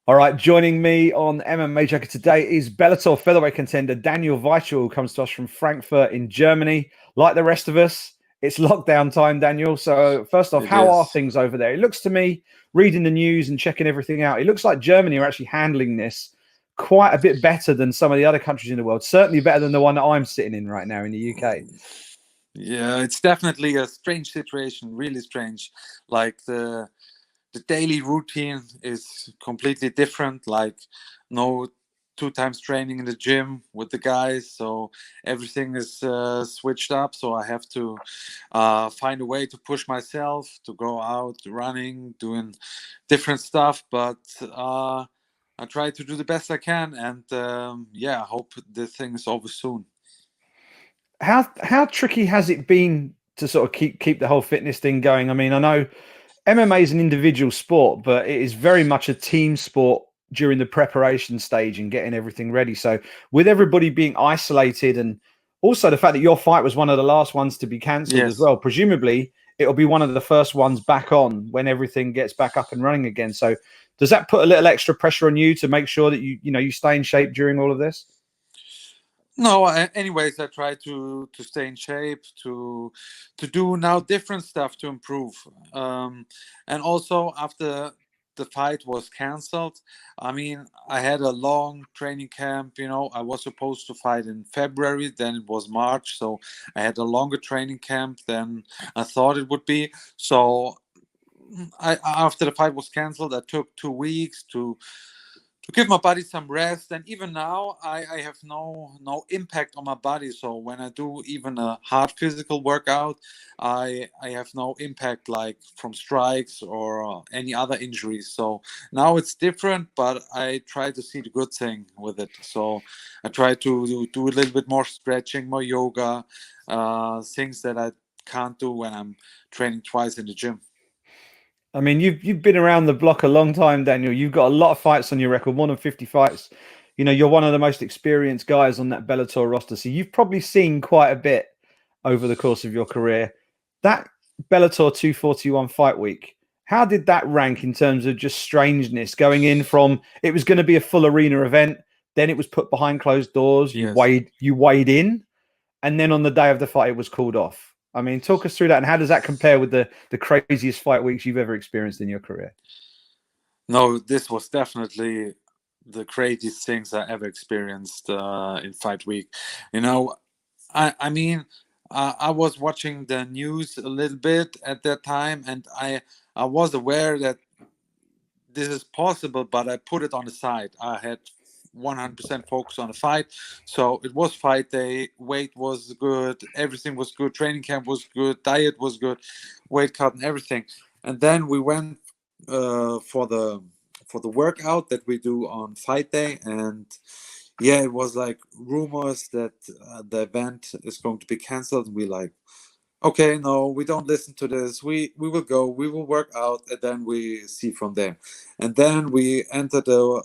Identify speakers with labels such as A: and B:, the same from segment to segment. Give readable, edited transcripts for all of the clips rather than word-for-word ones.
A: All right, joining me on MMA Junkie today is Bellator featherweight contender Daniel Weichel, who comes to us from Frankfurt in Germany. Like the rest of us, it's lockdown time, Daniel. So first off,
B: It
A: how are
B: is.
A: things over there? It looks to me, reading the news and checking everything out, it looks like Germany are actually handling this quite a bit better than some of the other countries in the world. Certainly better than the one that I'm sitting in right now in the UK.
B: Yeah, it's definitely a strange situation, really strange. Like the daily routine is completely different. Like no two times training in the gym with the guys, so everything is switched up. So I have to find a way to push myself to go out running, doing different stuff. But I try to do the best I can, and yeah, I hope the thing is over soon.
A: How tricky has it been to sort of keep the whole fitness thing going? I mean, I know MMA is an individual sport, but it is very much a team sport during the preparation stage and getting everything ready. So with everybody being isolated and also the fact that your fight was one of the last ones to be cancelled as
B: Yes.
A: well, presumably it'll be one of the first ones back on when everything gets back up and running again. So does that put a little extra pressure on you to make sure that you stay in shape during all of this?
B: No, anyways, I try to stay in shape, to do now different stuff to improve. And also after the fight was cancelled, I mean, I had a long training camp. I was supposed to fight in February, then it was March, so I had a longer training camp than I thought it would be. So I after the fight was cancelled, I took 2 weeks to give my body some rest. And even now I have no impact on my body. So when I do even a hard physical workout, I have no impact like from strikes or any other injuries. So now it's different, but I try to see the good thing with it. So I try to do a little bit more stretching, more yoga, things that I can't do when I'm training twice in the gym.
A: I mean, you've been around the block a long time, Daniel. You've got a lot of fights on your record, more than 50 fights. You're one of the most experienced guys on that Bellator roster. So you've probably seen quite a bit over the course of your career. That Bellator 241 fight week, how did that rank in terms of just strangeness going in from it was going to be a full arena event, then it was put behind closed doors,
B: Yes.
A: you weighed in, and then on the day of the fight, it was called off. I mean, talk us through that, and how does that compare with the craziest fight weeks you've ever experienced in your career?
B: No, this was definitely the craziest things I ever experienced in fight week. You know, I mean, I was watching the news a little bit at that time, and I was aware that this is possible, but I put it on the side. I had 100% focus on the fight. So it was fight day, weight was good, everything was good, training camp was good, diet was good, weight cut and everything. And then we went for the workout that we do on fight day, and yeah, it was like rumors that the event is going to be canceled. We like, okay, no, we don't listen to this. We will go, we will work out, and then we see from there. And then we enter the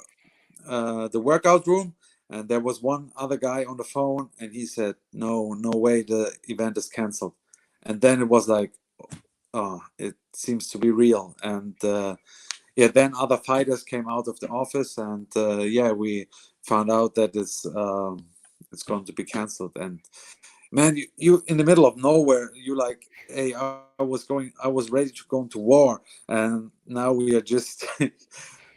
B: workout room, and there was one other guy on the phone, and he said, no, no way, the event is canceled. And then it was like, oh, it seems to be real. And yeah, then other fighters came out of the office, and yeah, we found out that it's going to be canceled. And man, you in the middle of nowhere, you like, hey, I was ready to go into war, and now we are just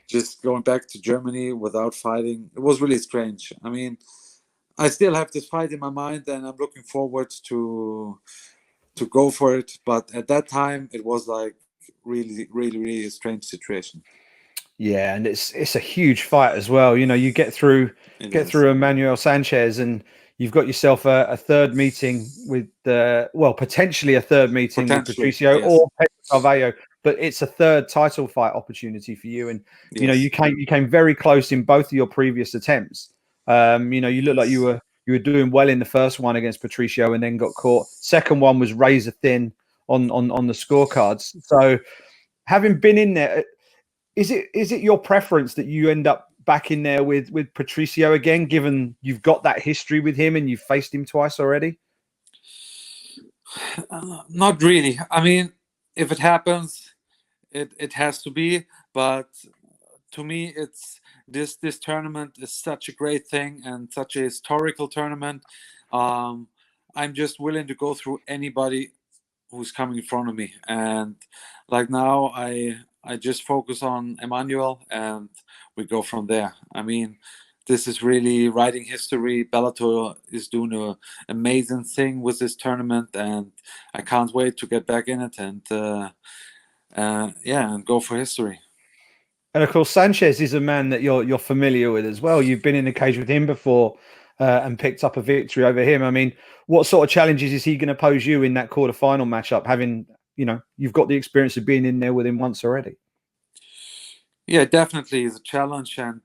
B: just going back to Germany without fighting. It was really strange. I mean, I still have this fight in my mind, and I'm looking forward to go for it. But at that time, it was like really, really, really a strange situation.
A: Yeah, and it's a huge fight as well. You
B: It
A: get
B: is
A: through Emmanuel Sanchez, and you've got yourself a third meeting with potentially a third meeting with
B: potentially
A: Patricio
B: yes,
A: or Pedro Carvalho, but it's a third title fight opportunity for you. And you
B: yes,
A: came very close in both of your previous attempts. You look like
B: yes.
A: you were doing well in the first one against Patricio, and then got caught. Second one was razor thin on the scorecards. So having been in there, is it your preference that you end up back in there with Patricio again, given you've got that history with him and you've faced him twice already?
B: Not really. I mean, if it happens, it has to be. But to me, it's this tournament is such a great thing and such a historical tournament. Um, I'm just willing to go through anybody who's coming in front of me, and like now, I just focus on Emmanuel, and we go from there. I mean, this is really writing history. Bellator is doing an amazing thing with this tournament, and I can't wait to get back in it and yeah, and go for history.
A: And of course, Sanchez is a man that you're familiar with as well. You've been in the cage with him before and picked up a victory over him. I mean, what sort of challenges is he going to pose you in that quarterfinal matchup? Having you've got the experience of being in there with him once already.
B: Yeah, definitely is a challenge, and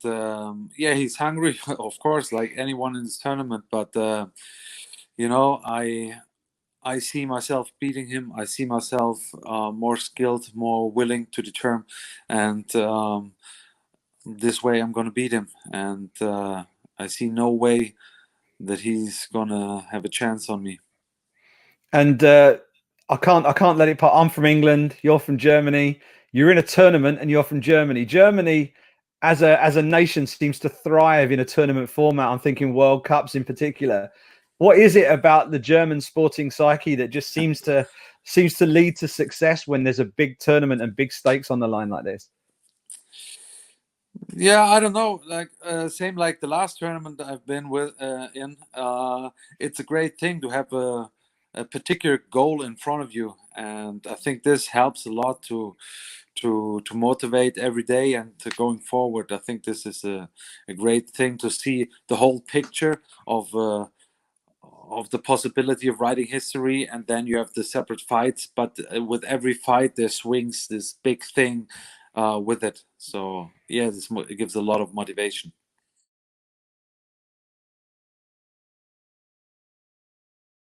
B: yeah, he's hungry, of course, like anyone in this tournament. But you know, I see myself beating him. I see myself more skilled, more willing to determine, and this way I'm going to beat him. And I see no way that he's going to have a chance on me.
A: And I can't let it pass. I'm from England. You're from Germany. You're in a tournament, and you're from Germany. Germany, as a nation, seems to thrive in a tournament format. I'm thinking World Cups in particular. What is it about the German sporting psyche that just seems to lead to success when there's a big tournament and big stakes on the line like this?
B: Yeah, I don't know. Like same like the last tournament I've been with in. It's a great thing to have a particular goal in front of you, and I think this helps a lot to motivate every day and to going forward. I think this is a great thing to see the whole picture of the possibility of writing history, and then you have the separate fights, but with every fight there swings this big thing with it. So yeah, it gives a lot of motivation.